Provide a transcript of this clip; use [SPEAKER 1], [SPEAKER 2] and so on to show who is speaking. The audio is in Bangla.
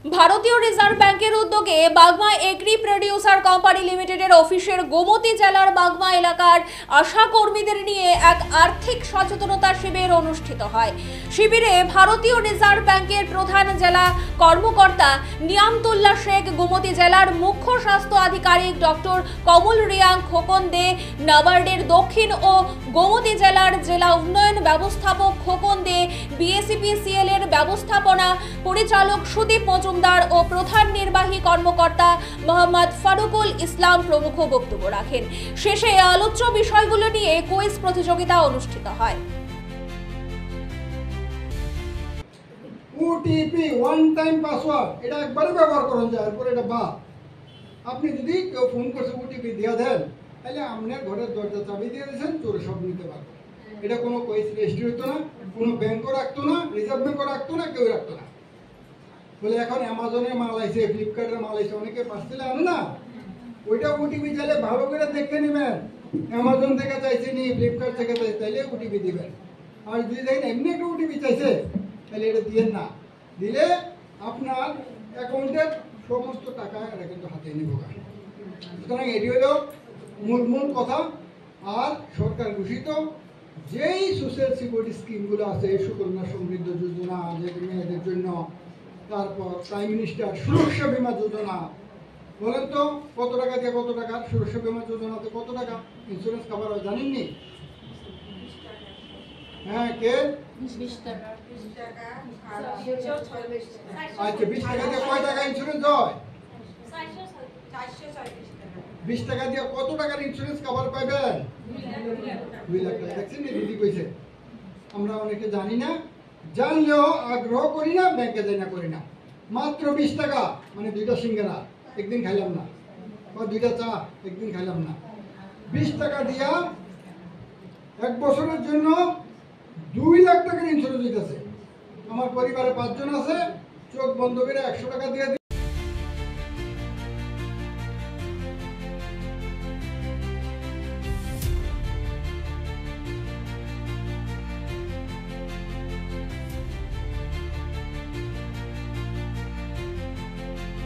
[SPEAKER 1] ভারতীয় রিজার্ভ ব্যাংকের উদ্যোগে বাগমা এগ্রি প্রডিউসার কোম্পানি লিমিটেডের অফিসের গোমতী জেলার বাগমা এলাকার আশা কর্মীদের নিয়ে এক আর্থিক সচেতনতা শিবির অনুষ্ঠিত হয়। শিবিরে ভারতীয় রিজার্ভ ব্যাংকের প্রধান জেলা কর্মকর্তা নিয়ামতুল্লাহ শেখ, গোমতী জেলার মুখ্য স্বাস্থ্য আধিকারিক ডক্টর কমল রিয়াং খোকন দে, নাবার্ডের দক্ষিণ ও গোমতী জেলার জেলা উন্নয়ন ব্যবস্থাপক খোকন দে, বিএসিপিসিএল এর ব্যবস্থাপনা পরিচালক সুদীপ মজুমদার ও প্রধান নির্বাহী কর্মকর্তা মোহাম্মদ ফারুকুল ইসলাম প্রমুখ বক্তব্য রাখেন। শেষে আলোচ্য বিষয়গুলো নিয়ে কুইজ প্রতিযোগিতা অনুষ্ঠিত হয়।
[SPEAKER 2] ওটিপি ওয়ান টাইম পাসওয়ার্ড এটা একবারে ব্যবহার করুন যায়, এরপর এটা বাদ। আপনি যদি কেউ ফোন করছে ওটিপি দিয়ে দেন, তাহলে আপনার ঘরের দরজা চাবি দিয়ে দিয়েছেন, চোরে সব নিতে পারবে। এটা কোনো কেস রেজিস্ট্রি হতো না, কোনো ব্যাংকও রাখতো না, রিজার্ভ ব্যাংকও রাখতো না, কেউ রাখতো না। বলে এখন অ্যামাজনের মাল আইছে, ফ্লিপকার্টের মাল আইছে, অনেকে পার্সেলে আনে না, ওইটা ওটিপি চাইলে ভালো করে দেখে নেবেন। অ্যামাজন থেকে চাইছে নি, ফ্লিপকার্ট থেকে চাইছে, তাইলে ওটিপি দিবেন। আর যদি দেখেন এমনি একটা ওটিপি চাইছে, তাহলে এটা দিয়েন না। দিলে আপনার অ্যাকাউন্টের সমস্ত টাকা এটা কিন্তু হাতে নিব। সুতরাং এটি হলো মূল কথা। আর সরকার ঘোষিত যেই সোশ্যাল সিকিউরিটি স্কিমগুলো আছে, সুকন্যা সমৃদ্ধি যোজনা যে মেয়েদের জন্য, তারপর প্রাইম মিনিস্টার সুরক্ষা বীমা যোজনা, বলেন তো কত টাকা দিয়ে কত টাকা? সুরক্ষা বীমা যোজনাতে কত টাকা ইন্স্যুরেন্স কভার হয় জানেননি? হ্যাঁ, কে?
[SPEAKER 3] 20 টাকা।
[SPEAKER 2] আচ্ছা, 20 টাকা দিয়ে কয় টাকা ইন্স্যুরেন্স হয়? 20 টাকা দিয়ে কত টাকার ইন্স্যুরেন্স কভার পাবেন? 2 লাখ টাকা। দেখছেন, দিদি কইছে। আমরা অনেকে জানি না, জানলেও আগ্রহ করি না, ব্যাংকে যাই না, করি না। মাত্র 20 টাকা, মানে 2টা সিঙ্গারা একদিন খাইলাম না, বা 2টা চা একদিন খাইলাম না। 20 টাকা দিয়া 1 বছরের জন্য 2 লাখ টাকার ইন্স্যুরেন্স দিতেছে। আমার পরিবারে 5 জন আছে, চোখ বন্ধ করে 100 টাকা দিয়ে